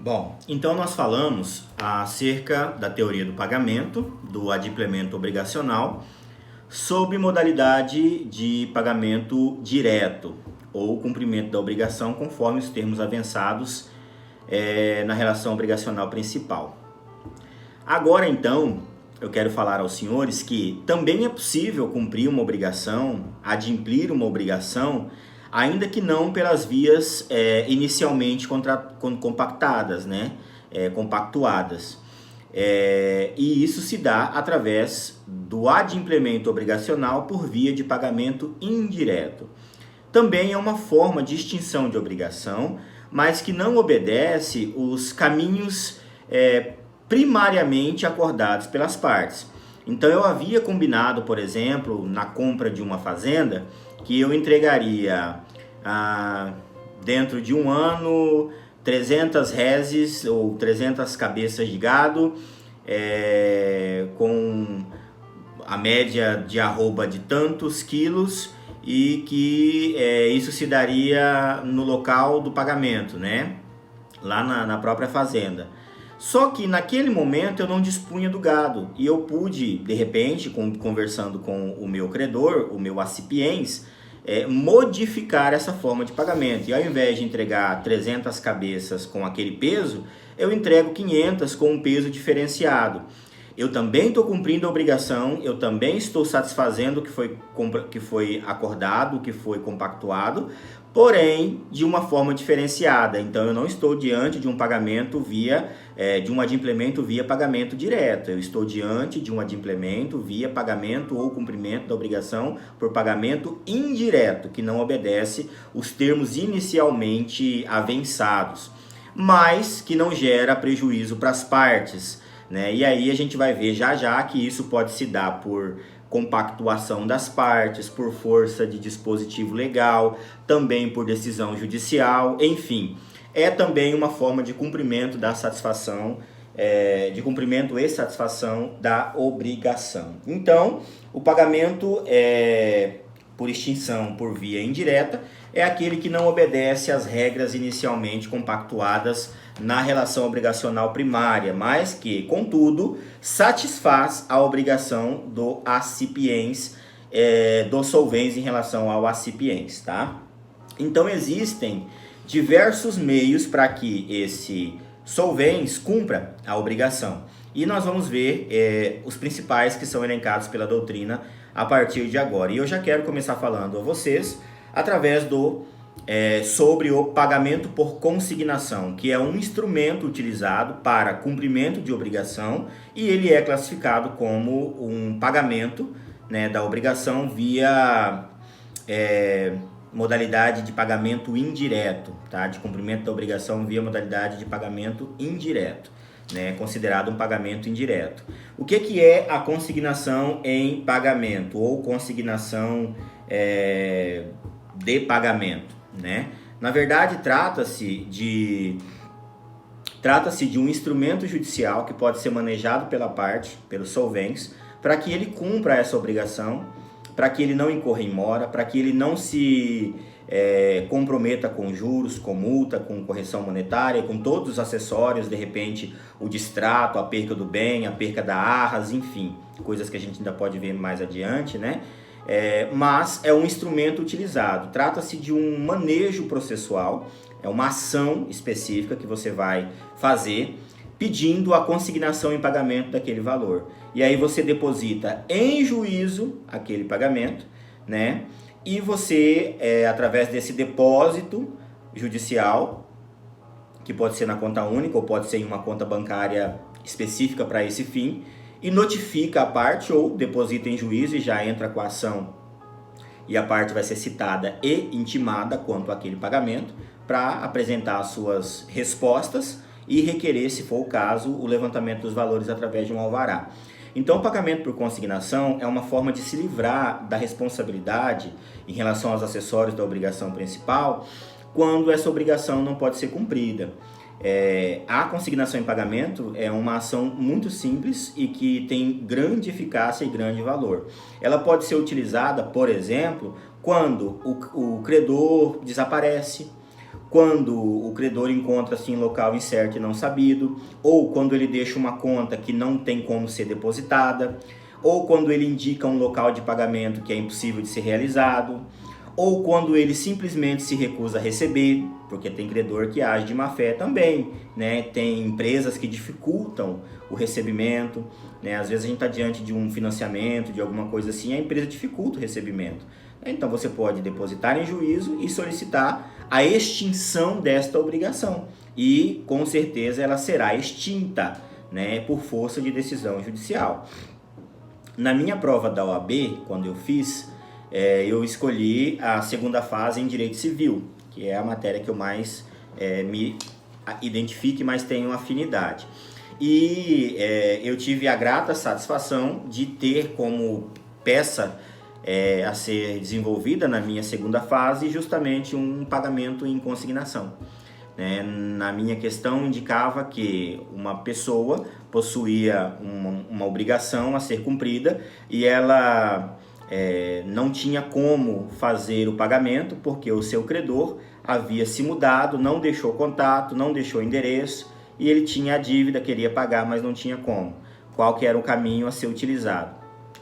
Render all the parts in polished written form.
Bom, então nós falamos acerca da teoria do pagamento, do adimplemento obrigacional, sob modalidade de pagamento direto ou cumprimento da obrigação conforme os termos avançados na relação obrigacional principal. Agora então, eu quero falar aos senhores que também é possível cumprir uma obrigação, adimplir uma obrigação, ainda que não pelas vias inicialmente compactadas, né? Compactuadas. E isso se dá através do adimplemento obrigacional por via de pagamento indireto. Também é uma forma de extinção de obrigação, mas que não obedece os caminhos primariamente acordados pelas partes. Então eu havia combinado, por exemplo, na compra de uma fazenda, que eu entregaria dentro de um ano 300 reses ou 300 cabeças de gado, com a média de arroba de tantos quilos, e que isso se daria no local do pagamento, né? Lá na própria fazenda. Só que naquele momento eu não dispunha do gado e eu pude, de repente, conversando com o meu credor, o meu acipiens, modificar essa forma de pagamento. E ao invés de entregar 300 cabeças com aquele peso, eu entrego 500 com um peso diferenciado. Eu também estou cumprindo a obrigação, eu também estou satisfazendo o que foi acordado, o que foi compactuado, porém de uma forma diferenciada. Então eu não estou diante de um pagamento de um adimplemento via pagamento direto. Eu estou diante de um adimplemento via pagamento ou cumprimento da obrigação por pagamento indireto, que não obedece os termos inicialmente avançados, mas que não gera prejuízo para as partes, né? E aí a gente vai ver já que isso pode se dar por compactuação das partes, por força de dispositivo legal, também por decisão judicial, enfim. É também uma forma de cumprimento da satisfação, de cumprimento e satisfação da obrigação. Então, o pagamento por extinção por via indireta é aquele que não obedece às regras inicialmente compactuadas na relação obrigacional primária, mas que, contudo, satisfaz a obrigação do acipiens, do solvens em relação ao acipiens, tá? Então existem diversos meios para que esse solvens cumpra a obrigação. E nós vamos ver os principais que são elencados pela doutrina a partir de agora. E eu já quero começar falando a vocês através sobre o pagamento por consignação, que é um instrumento utilizado para cumprimento de obrigação e ele é classificado como um pagamento, né, da obrigação via modalidade de pagamento indireto, tá? De cumprimento da obrigação via modalidade de pagamento indireto, né? Considerado um pagamento indireto. O que é a consignação em pagamento ou consignação de pagamento, né? Na verdade, trata-se de um instrumento judicial que pode ser manejado pela parte, pelos solvens, para que ele cumpra essa obrigação, para que ele não incorra em mora, para que ele não se comprometa com juros, com multa, com correção monetária, com todos os acessórios, de repente o distrato, a perca do bem, a perca da arras, enfim, coisas que a gente ainda pode ver mais adiante, né? Mas é um instrumento utilizado. Trata-se de um manejo processual, é uma ação específica que você vai fazer pedindo a consignação em pagamento daquele valor. E aí você deposita em juízo aquele pagamento, né? E você, através desse depósito judicial, que pode ser na conta única ou pode ser em uma conta bancária específica para esse fim, e notifica a parte ou deposita em juízo e já entra com a ação e a parte vai ser citada e intimada quanto àquele pagamento para apresentar as suas respostas e requerer, se for o caso, o levantamento dos valores através de um alvará. Então o pagamento por consignação é uma forma de se livrar da responsabilidade em relação aos acessórios da obrigação principal quando essa obrigação não pode ser cumprida. A consignação em pagamento é uma ação muito simples e que tem grande eficácia e grande valor. Ela pode ser utilizada, por exemplo, quando o credor desaparece, quando o credor encontra-se em local incerto e não sabido, ou quando ele deixa uma conta que não tem como ser depositada, ou quando ele indica um local de pagamento que é impossível de ser realizado, ou quando ele simplesmente se recusa a receber, porque tem credor que age de má fé também, né? Tem empresas que dificultam o recebimento, né? Às vezes a gente está diante de um financiamento, de alguma coisa assim, a empresa dificulta o recebimento. Então você pode depositar em juízo e solicitar a extinção desta obrigação. E com certeza ela será extinta, né, por força de decisão judicial. Na minha prova da OAB, quando eu fiz, eu escolhi a segunda fase em Direito Civil, que é a matéria que eu mais me identifico e mais tenho afinidade. E eu tive a grata satisfação de ter como peça a ser desenvolvida na minha segunda fase justamente um pagamento em consignação. Na minha questão indicava que uma pessoa possuía uma obrigação a ser cumprida e ela não tinha como fazer o pagamento porque o seu credor havia se mudado, não deixou contato, não deixou endereço e ele tinha a dívida, queria pagar, mas não tinha como. Qual que era o caminho a ser utilizado?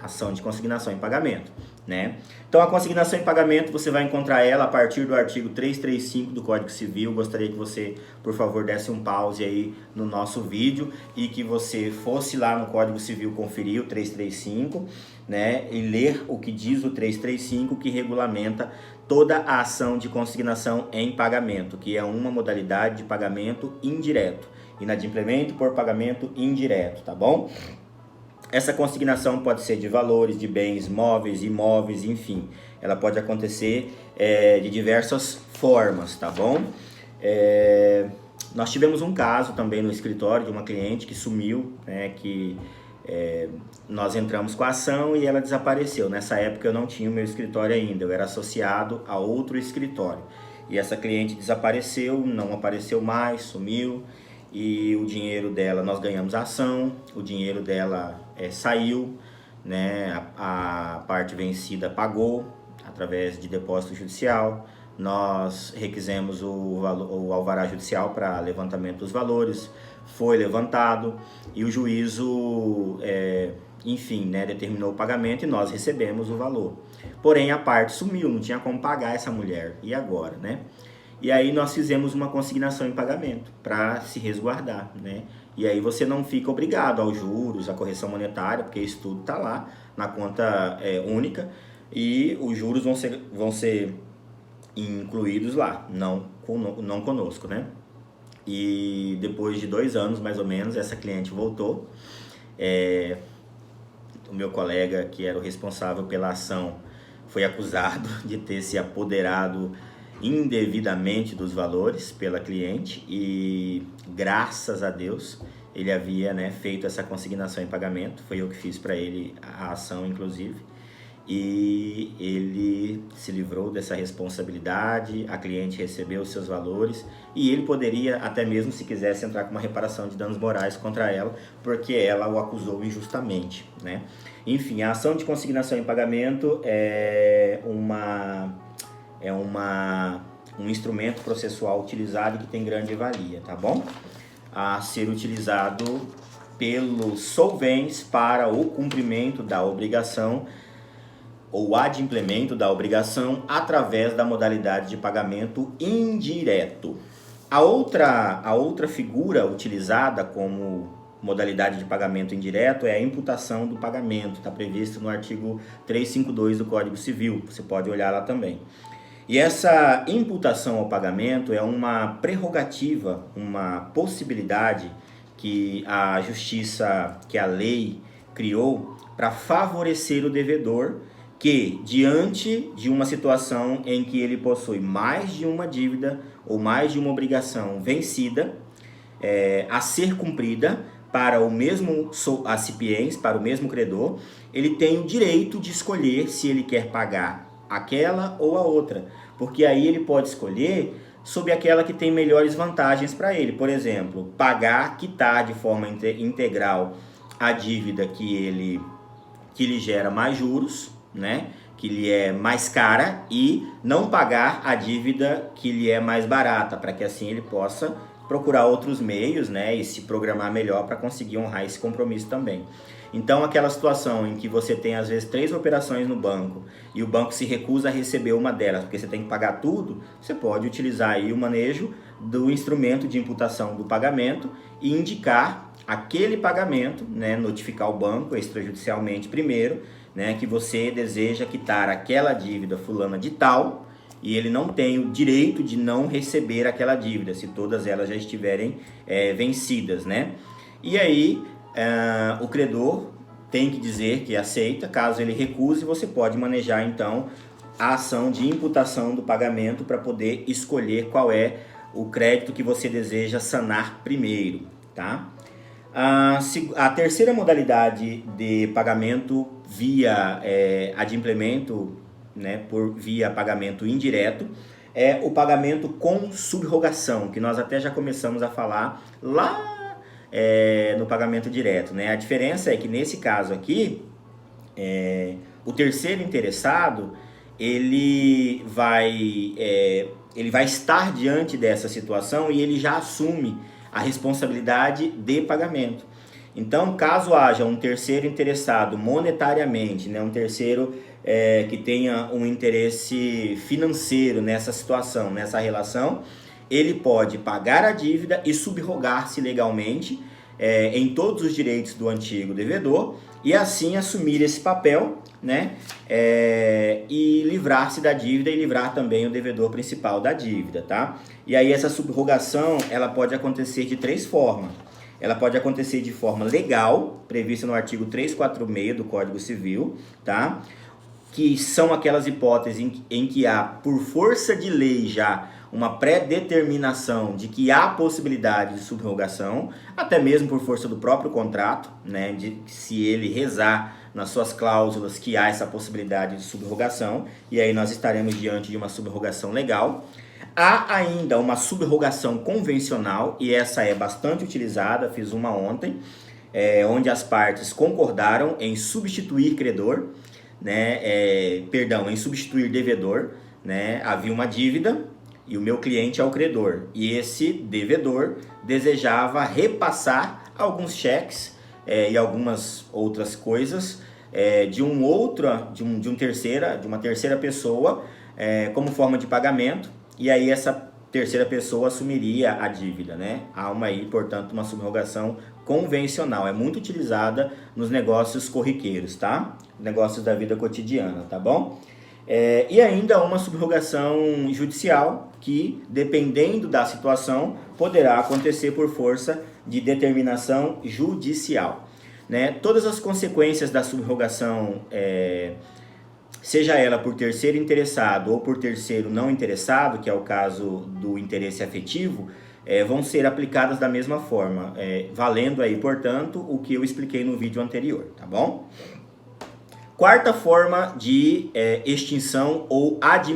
Ação de consignação em pagamento, né? Então a consignação em pagamento você vai encontrar ela a partir do artigo 335 do Código Civil. Gostaria que você, por favor, desse um pause aí no nosso vídeo e que você fosse lá no Código Civil conferir o 335, né? E ler o que diz o 335, que regulamenta toda a ação de consignação em pagamento, que é uma modalidade de pagamento indireto, inadimplemento por pagamento indireto, tá bom? Essa consignação pode ser de valores, de bens móveis, imóveis, enfim. Ela pode acontecer de diversas formas, tá bom? Nós tivemos um caso também no escritório de uma cliente que sumiu, né, que nós entramos com a ação e ela desapareceu. Nessa época eu não tinha o meu escritório ainda, eu era associado a outro escritório. E essa cliente desapareceu, não apareceu mais, sumiu. E o dinheiro dela, nós ganhamos a ação, o dinheiro dela saiu, né? A parte vencida pagou através de depósito judicial. Nós requisemos o alvará judicial para levantamento dos valores, foi levantado e o juízo, enfim, né, determinou o pagamento e nós recebemos o valor. Porém, a parte sumiu, não tinha como pagar essa mulher. E agora, né? E aí nós fizemos uma consignação em pagamento para se resguardar, né? E aí você não fica obrigado aos juros, à correção monetária, porque isso tudo está lá na conta única e os juros vão ser incluídos lá, não conosco, né? E depois de 2 anos, mais ou menos, essa cliente voltou. O meu colega, que era o responsável pela ação, foi acusado de ter se apoderado indevidamente dos valores pela cliente e graças a Deus ele havia, né, feito essa consignação em pagamento, foi eu que fiz para ele a ação inclusive, e ele se livrou dessa responsabilidade, a cliente recebeu os seus valores e ele poderia até mesmo, se quisesse, entrar com uma reparação de danos morais contra ela, porque ela o acusou injustamente, né? Enfim, a ação de consignação em pagamento é um instrumento processual utilizado que tem grande valia, tá bom? A ser utilizado pelos solventes para o cumprimento da obrigação ou adimplemento da obrigação através da modalidade de pagamento indireto. A outra figura utilizada como modalidade de pagamento indireto é a imputação do pagamento, está previsto no artigo 352 do Código Civil, você pode olhar lá também. E essa imputação ao pagamento é uma prerrogativa, uma possibilidade que a justiça, que a lei criou para favorecer o devedor que, diante de uma situação em que ele possui mais de uma dívida ou mais de uma obrigação vencida, a ser cumprida para o mesmo acipiens, para o mesmo credor, ele tem o direito de escolher se ele quer pagar aquela ou a outra, porque aí ele pode escolher sobre aquela que tem melhores vantagens para ele. Por exemplo, quitar de forma integral a dívida que lhe gera mais juros, né? que lhe é mais cara e não pagar a dívida que lhe é mais barata, para que assim ele possa procurar outros meios, né, e se programar melhor para conseguir honrar esse compromisso também. Então, aquela situação em que você tem às vezes 3 operações no banco e o banco se recusa a receber uma delas porque você tem que pagar tudo, você pode utilizar aí o manejo do instrumento de imputação do pagamento e indicar aquele pagamento, né, notificar o banco extrajudicialmente primeiro, né, que você deseja quitar aquela dívida fulana de tal, e ele não tem o direito de não receber aquela dívida, se todas elas já estiverem vencidas, né? E aí o credor tem que dizer que aceita. Caso ele recuse, você pode manejar então a ação de imputação do pagamento para poder escolher qual é o crédito que você deseja sanar primeiro, tá? A terceira modalidade de pagamento via adimplemento, né, via pagamento indireto, é o pagamento com subrogação, que nós até já começamos a falar lá no pagamento direto, né? A diferença é que nesse caso aqui, o terceiro interessado ele vai estar diante dessa situação e ele já assume a responsabilidade de pagamento. Então, caso haja um terceiro interessado monetariamente, né, um terceiro que tenha um interesse financeiro nessa situação, nessa relação, ele pode pagar a dívida e subrogar-se legalmente em todos os direitos do antigo devedor e assim assumir esse papel, né, e livrar-se da dívida e livrar também o devedor principal da dívida, tá? E aí essa subrogação, ela pode acontecer de 3 formas. Ela pode acontecer de forma legal, prevista no artigo 346 do Código Civil, tá? Que são aquelas hipóteses em que há, por força de lei já, uma pré-determinação de que há possibilidade de subrogação, até mesmo por força do próprio contrato, né, de se ele rezar nas suas cláusulas que há essa possibilidade de subrogação, e aí nós estaremos diante de uma subrogação legal. Há ainda uma subrogação convencional, e essa é bastante utilizada, fiz uma ontem, onde as partes concordaram em substituir credor, né, em substituir devedor, né? Havia uma dívida e o meu cliente é o credor, e esse devedor desejava repassar alguns cheques e algumas outras coisas de uma terceira pessoa como forma de pagamento, e aí essa terceira pessoa assumiria a dívida, né? Há portanto, uma subrogação convencional, é muito utilizada nos negócios corriqueiros, tá? Negócios da vida cotidiana, tá bom? E ainda uma subrogação judicial, que, dependendo da situação, poderá acontecer por força de determinação judicial, né? Todas as consequências da subrogação, seja ela por terceiro interessado ou por terceiro não interessado, que é o caso do interesse afetivo, vão ser aplicadas da mesma forma, valendo aí, portanto, o que eu expliquei no vídeo anterior, tá bom? Quarta forma de extinção ou adimplência.